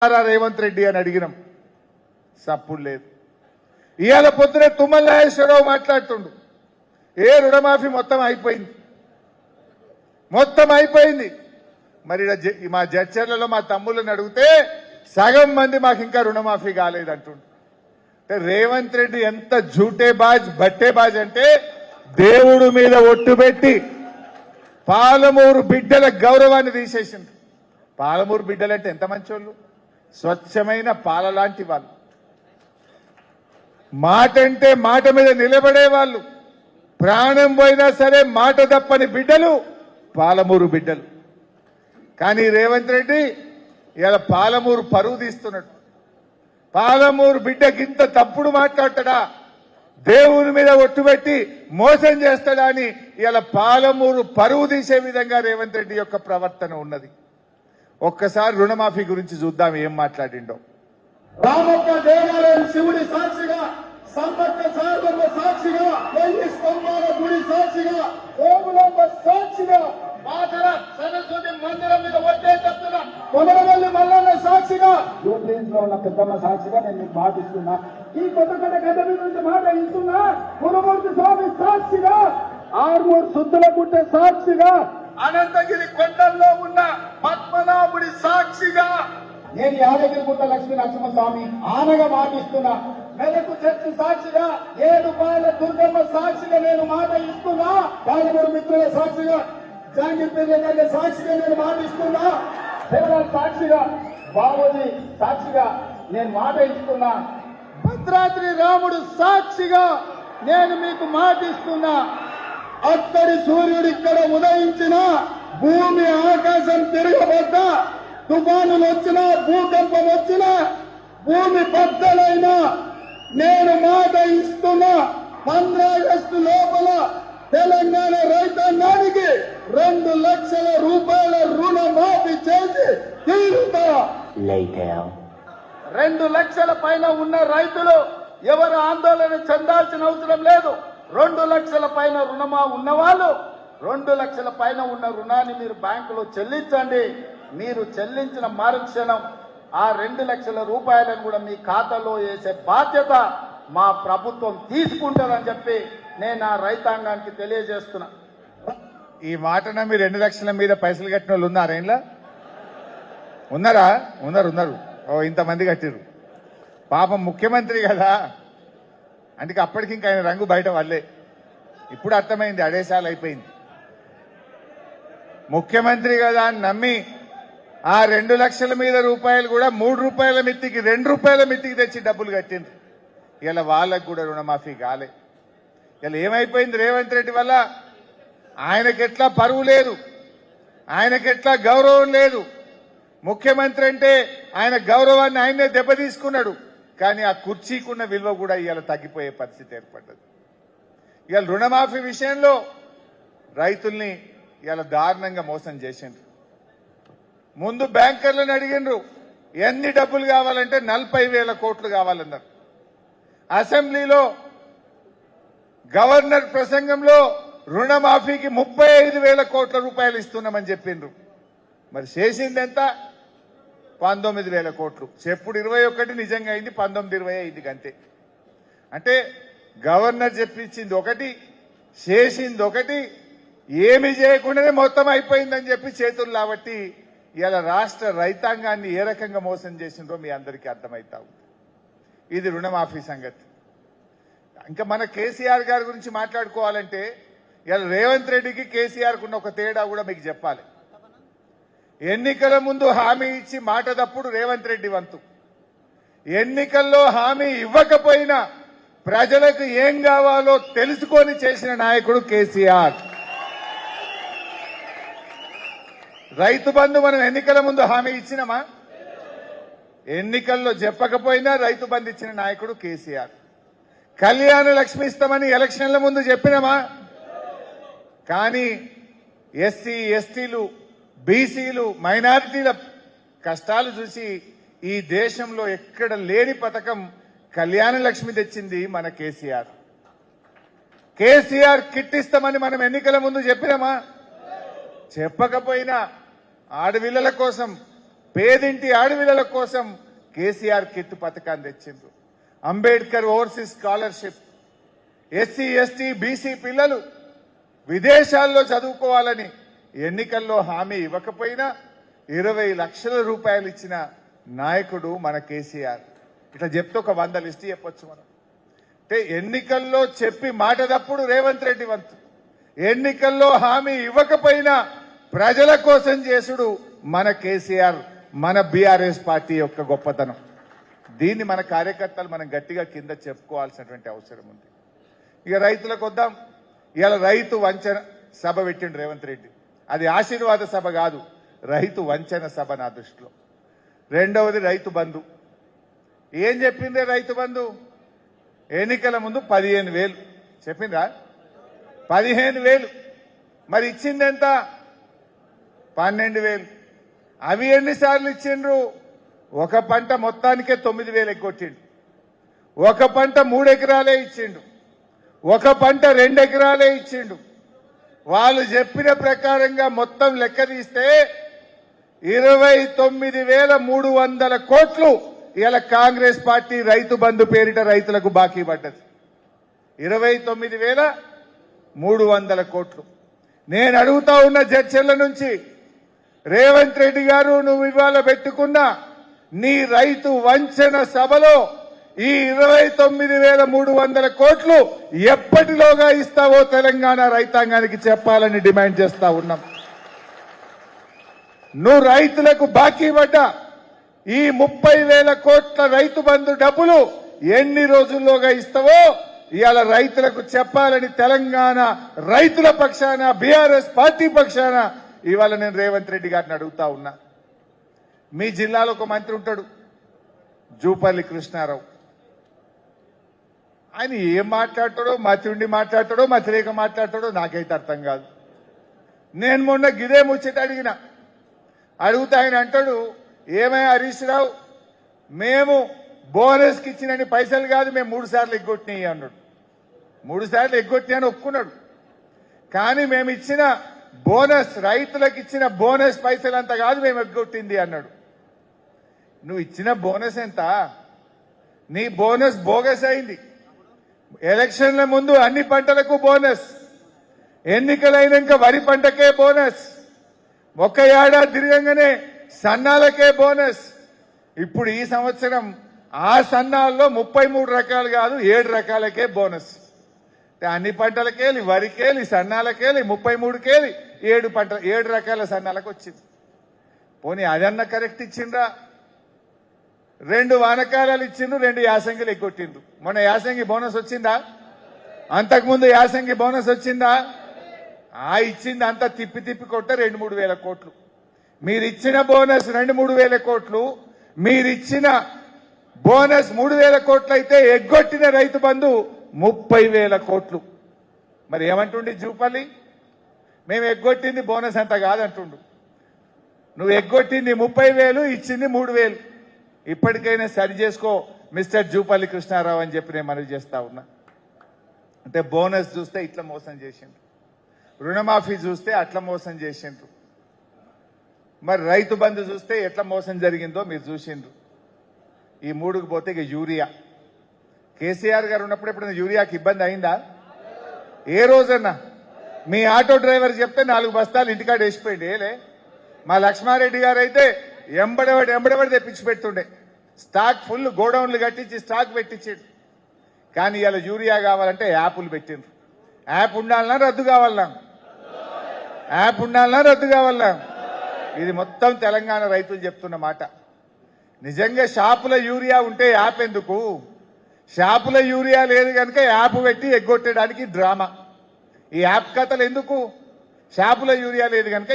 రేవంత్ రెడ్డి అని అడిగినాం, సప్పుడు లేదు. ఇవాళ పొద్దునే తుమ్మల నాగేశ్వరరావు మాట్లాడుతుండు, ఏ రుణమాఫీ మొత్తం అయిపోయింది, మొత్తం అయిపోయింది. మరి మా జడ్చర్లలో మా తమ్ముళ్ళని అడిగితే సగం మంది మాకు ఇంకా రుణమాఫీ కాలేదంటుండు. రేవంత్ రెడ్డి ఎంత జూటే బాజ్ బట్టే బాజ్ అంటే దేవుడు మీద ఒట్టు పెట్టి పాలమూరు బిడ్డల గౌరవాన్ని తీసేసింది. పాలమూరు బిడ్డలంటే ఎంత మంచోళ్ళు, స్వచ్ఛమైన పాల లాంటి వాళ్ళు, మాట అంటే మాట మీద నిలబడే వాళ్ళు, ప్రాణం పోయినా సరే మాట తప్పని బిడ్డలు పాలమూరు బిడ్డలు. కానీ రేవంత్ రెడ్డి ఇలా పాలమూరు పరువు తీస్తున్నాడు. పాలమూరు బిడ్డకింత తప్పుడు మాట్లాడతాడా, దేవుని మీద ఒట్టుబెట్టి మోసం చేస్తాడా అని ఇలా పాలమూరు పరువు తీసే విధంగా రేవంత్ రెడ్డి యొక్క ప్రవర్తన ఉన్నది. ఒక్కసారి రుణమాఫీ గురించి చూద్దాం ఏం మాట్లాడిండో. రామక్క దేవాలయం శివుడి సాక్షిగా, సంపత్త సార్వమ్మ సాక్షిగా, వెయ్యి స్తంభాల గుడి సాక్షిగా, ఓములమ్మ సాక్షిగా, మాతర సరస్వతి మందిరం మీద వచ్చే చెప్తున్న కొమరవల్లి మల్లన్న సాక్షిగా, యూట్యూబ్ లో ఉన్న పెద్దమ్మ సాక్షిగా నేను మీకు మాట ఇస్తున్నా. ఈ కొత్త గడ్డ మీద నుంచి మాట ఇస్తున్నా. గురుమూర్తి స్వామి సాక్షిగా, ఆర్మూర్ సుద్దుల గుట్ట సాక్షిగా, అనంతగిరి కొండల్లో ఉన్న పద్మనాభుడి సాక్షిగా, నేను యాదగిరిగుట్ట లక్ష్మీ నరసింహస్వామి ఆనగా మాటిస్తున్నా. మెదకు చర్చి సాక్షిగా, 7 పాయల దుర్గమ్మ సాక్షిగా నేను మాట ఇస్తున్నా. పాలమూరు మిత్రుల సాక్షిగా, జాంగీర్పేట గారి సాక్షిగా నేను మాట ఇస్తున్నా. ఫెడరల్ సాక్షిగా, బాబోజీ సాక్షిగా నేను మాట ఇస్తున్నా. భద్రాద్రి రాముడు సాక్షిగా నేను మీకు మాట ఇస్తున్నా. అక్కడి సూర్యుడు ఇక్కడ ఉదయించిన, భూమి ఆకాశం తిరగబడ్డా, తుఫానులు వచ్చినా, భూకంపం వచ్చినా, భూమి బద్దలైనా నేను మాట ఇస్తున్నా. 15 ఆగస్టు లోపల తెలంగాణ రైతాంగానికి 2 లక్షల రూపాయల రుణమాఫీ చేసి తీరుతా. 2 లక్షల పైన ఉన్న రైతులు ఎవరు ఆందోళన చెందాల్సిన అవసరం లేదు. 2 లక్షల పైన రుణమా ఉన్నవాళ్ళు 2 లక్షల పైన ఉన్న రుణాన్ని మీరు బ్యాంకులో చెల్లించండి. మీరు చెల్లించిన మరుక్షణం ఆ 2 లక్షల రూపాయలను కూడా మీ ఖాతాలో వేసే బాధ్యత మా ప్రభుత్వం తీసుకుంటారని చెప్పి నేను ఆ రైతాంగానికి తెలియజేస్తున్నా. ఈ మాట నమ్మి 2 లక్షల మీద పైసలు కట్టిన వాళ్ళు ఉన్నారా? ఇంట్లో ఉన్నారా? ఉన్నారు. ఓ ఇంతమంది కట్టిరు. పాపం ముఖ్యమంత్రి కదా, అందుకే అప్పటికి ఇంకా ఆయన రంగు బయట వాళ్ళే. ఇప్పుడు అర్థమైంది, అడేసాలు అయిపోయింది. ముఖ్యమంత్రి కదా అని నమ్మి ఆ 2 లక్షల మీద రూపాయలు కూడా 3 రూపాయల మిత్తికి 2 రూపాయల మిత్తికి తెచ్చి డబ్బులు కట్టింది. ఇలా వాళ్ళకు కూడా రుణమాఫీ కాలే. ఇలా ఏమైపోయింది రేవంత్ రెడ్డి వల్ల? ఆయనకెట్లా పరువు లేదు, ఆయనకెట్లా గౌరవం లేదు. ముఖ్యమంత్రి అంటే ఆయన గౌరవాన్ని ఆయనే దెబ్బతీసుకున్నాడు. కానీ ఆ కుర్చీకున్న విలువ కూడా ఇవాళ తగ్గిపోయే పరిస్థితి ఏర్పడ్డది. ఇవాళ రుణమాఫీ విషయంలో రైతుల్ని ఇవాళ దారుణంగా మోసం చేసిండ్రు. ముందు బ్యాంకర్లను అడిగిండ్రు ఎన్ని డబ్బులు కావాలంటే 40,000 కోట్లు కావాలన్నారు. అసెంబ్లీలో గవర్నర్ ప్రసంగంలో రుణమాఫీకి 35,000 కోట్ల రూపాయలు ఇస్తున్నామని చెప్పిండ్రు. మరి చేసింది ఎంత? 19,000 కోట్లు. చెప్పుడు 21, నిజంగా అయింది 19-20 అయింది అంతే. అంటే గవర్నర్ చెప్పించింది ఒకటి, చేసింది ఒకటి, ఏమి చేయకుండానే మొత్తం అయిపోయిందని చెప్పి చేతులు కాబట్టి ఇలా రాష్ట్ర రైతాంగాన్ని ఏ రకంగా మోసం చేసిండ్రో మీ అందరికీ అర్థమవుతా ఉంది. ఇది రుణమాఫీ సంగతి. ఇంకా మన కేసీఆర్ గారి గురించి మాట్లాడుకోవాలంటే ఇలా రేవంత్ రెడ్డికి కేసీఆర్కు ఉన్న ఒక తేడా కూడా మీకు చెప్పాలి. ఎన్నికల ముందు హామీ ఇచ్చి మాట తప్పుడు రేవంత్ రెడ్డి వంతు. ఎన్నికల్లో హామీ ఇవ్వకపోయినా ప్రజలకు ఏం కావాలో తెలుసుకొని చేసిన నాయకుడు కేసీఆర్. రైతు బంధు మనం ఎన్నికల ముందు హామీ ఇచ్చినామా? ఎన్నికల్లో చెప్పకపోయినా రైతు బంధు ఇచ్చిన నాయకుడు కేసీఆర్. కళ్యాణ లక్ష్మి ఇస్తామని ఎలక్షన్ల ముందు చెప్పినామా? కానీ ఎస్సీ, ఎస్టీలు, బీసీలు, మైనారిటీల కష్టాలు చూసి ఈ దేశంలో ఎక్కడ లేని పథకం కళ్యాణ లక్ష్మి తెచ్చింది మన కేసీఆర్. కేసీఆర్ కిట్ ఇస్తామని మనం ఎన్నికల ముందు చెప్పినామా? చెప్పకపోయినా ఆడపిల్లల కోసం పేదింటి ఆడపిల్లల కోసం కేసీఆర్ కిట్ పథకాన్ని తెచ్చిండ్రు. Ambedkar overseas scholarship, SC ST BC పిల్లలు విదేశాల్లో చదువుకోవాలని ఎన్నికల్లో హామీ ఇవ్వకపోయినా 20 లక్షల రూపాయలు ఇచ్చిన నాయకుడు మన కేసీఆర్. ఇట్లా చెప్తే ఒక 100 లిస్ట్ చెప్పొచ్చు మనం. అంటే ఎన్నికల్లో చెప్పి మాట తప్పుడు రేవంత్ రెడ్డి వంతు, ఎన్నికల్లో హామీ ఇవ్వకపోయినా ప్రజల కోసం చేసుడు మన కేసీఆర్, మన బీఆర్ఎస్ పార్టీ యొక్క గొప్పతనం. దీన్ని మన కార్యకర్తలు మనం గట్టిగా కింద చెప్పుకోవాల్సినటువంటి అవసరం ఉంది. ఇక రైతులకు వద్దాం. ఇవాళ రైతు వంచన సభ పెట్టిండు రేవంత్ రెడ్డి. అది ఆశీర్వాద సభ కాదు, రైతు వంచన సభ నా దృష్టిలో. రెండవది రైతు బంధు. ఏం చెప్పిందే రైతు బంధు? ఎన్నికల ముందు 15,000 చెప్పిందా? 15,000. మరి ఇచ్చింది ఎంత? 12,000. అవి ఎన్నిసార్లు ఇచ్చిండ్రు? ఒక పంట మొత్తానికే 9,000 ఎగ్గొట్టిండు. ఒక పంట 3 ఎకరాలే ఇచ్చిండు. ఒక పంట 2 ఎకరాలే ఇచ్చిండు. వాళ్ళు చెప్పిన ప్రకారంగా మొత్తం లెక్క తీస్తే 29,300 కోట్లు ఇలా కాంగ్రెస్ పార్టీ రైతు బంధు పేరిట రైతులకు బాకీ పడ్డది. 29,300 కోట్లు. నేను అడుగుతా ఉన్న చర్చల నుంచి, రేవంత్ రెడ్డి గారు, నువ్వు ఇవాళ పెట్టుకున్న నీ రైతు వంచన సభలో ఈ 29,300 కోట్లు ఎప్పటిలోగా ఇస్తావో తెలంగాణ రైతాంగానికి చెప్పాలని డిమాండ్ చేస్తా ఉన్నాం. నువ్వు రైతులకు బాకీ పడ్డ ఈ 30,000 కోట్ల రైతు బంధు డబ్బులు ఎన్ని రోజుల్లోగా ఇస్తావో ఇవాళ రైతులకు చెప్పాలని తెలంగాణ రైతుల పక్షాన, బీఆర్ఎస్ పార్టీ పక్షాన ఇవాళ నేను రేవంత్ రెడ్డి గారిని అడుగుతా ఉన్నా. మీ జిల్లాలో ఒక మంత్రి ఉంటాడు, జూపల్లి కృష్ణారావు. ఆయన ఏం మాట్లాడతాడో, మతి ఉండి మాట్లాడతాడో, మతి లేక మాట్లాడతాడో నాకైతే అర్థం కాదు. నేను మొన్న గిదే ముచ్చట అడుగుతా ఆయన అంటాడు, ఏమయ్యా హరీష్ రావు, మేము బోనస్కి ఇచ్చినని పైసలు కాదు, మేము 3 సార్లు ఎగ్గొట్టినాయి అన్నాడు. 3 సార్లు ఎగ్గొట్టినా అని ఒప్పుకున్నాడు. కానీ మేము ఇచ్చిన బోనస్, రైతులకు ఇచ్చిన బోనస్ పైసలంతా కాదు మేము ఎగ్గొట్టింది అన్నాడు. నువ్వు ఇచ్చిన బోనస్ ఎంత? నీ బోనస్ బోగస్ అయింది. ఎలక్షన్ల ముందు అన్ని పంటలకు బోనస్, ఎన్నికలైనాక వరి పంటకే బోనస్, ఒక్క ఏడాది తిరగంగానే సన్నాలకే బోనస్. ఇప్పుడు ఈ సంవత్సరం ఆ సన్నాల్లో 33 రకాలు కాదు 7 రకాలకే బోనస్. అన్ని పంటలకేలి, వరికేలి, సన్నాలకేలి, 33కేలి 7 రకాల సన్నాలకు వచ్చింది. పోనీ అదన్న కరెక్ట్ ఇచ్చిండ్రా? 2 వానకాలాలు ఇచ్చిండ్రు, 2 యాసంగిలు ఎగ్గొట్టిండ్రు. మొన్న యాసంగి బోనస్ వచ్చిందా? అంతకుముందు యాసంగి బోనస్ వచ్చిందా? ఇచ్చింది అంతా తిప్పి తిప్పి కొట్ట 2-3 వేల కోట్లు. మీరిచ్చిన బోనస్ 2-3 వేల కోట్లు, మీరిచ్చిన బోనస్ 3,000 కోట్లు అయితే ఎగ్గొట్టిన రైతు బంధు 30,000 కోట్లు. మరి ఏమంటుండి జూపల్లి? మేము ఎగ్గొట్టింది బోనస్ అంత కాదంటుండు. నువ్వు ఎగ్గొట్టింది 30,000, ఇచ్చింది 3,000. ఇప్పటికైనా సరి చేసుకో మిస్టర్ జూపల్లి కృష్ణారావు అని చెప్పి నేను మనవి చేస్తా ఉన్నా. అంటే బోనస్ చూస్తే ఇట్లా మోసం చేసిండ్రు, రుణమాఫీ చూస్తే అట్లా మోసం చేసిండ్రు, మరి రైతు బంధు చూస్తే ఎట్లా మోసం జరిగిందో మీరు చూసిండ్రు. ఈ 3కు పోతే ఇక యూరియా. కేసీఆర్ గారు ఉన్నప్పుడు ఎప్పుడైనా యూరియాకి ఇబ్బంది అయిందా? ఏ రోజన్నా మీ ఆటో డ్రైవర్ చెప్తే 4 బస్తాలు ఇంటికాడ వేసిపోయింది. ఏలే మా లక్ష్మారెడ్డి గారు అయితే ఎంబడబడి తెప్పించి పెడుతుండే. స్టాక్ ఫుల్ గోడౌన్లు కట్టించి స్టాక్ పెట్టించాడు. కానీ ఇలా యూరియా కావాలంటే యాప్లు పెట్టిండ్రు. యాప్ ఉండాలన్నా రద్దు కావాలన్నా? యాప్ ఉండాలన్నా రద్దు కావాలన్నా? ఇది మొత్తం తెలంగాణ రైతులు చెప్తున్న మాట. నిజంగా షాపుల యూరియా ఉంటే యాప్ ఎందుకు? షాపుల యూరియా లేదు కనుక యాప్ పెట్టి ఎగ్గొట్టడానికి డ్రామా. ఈ యాప్ కథలు ఎందుకు? షాపుల యూరియా లేదు కనుక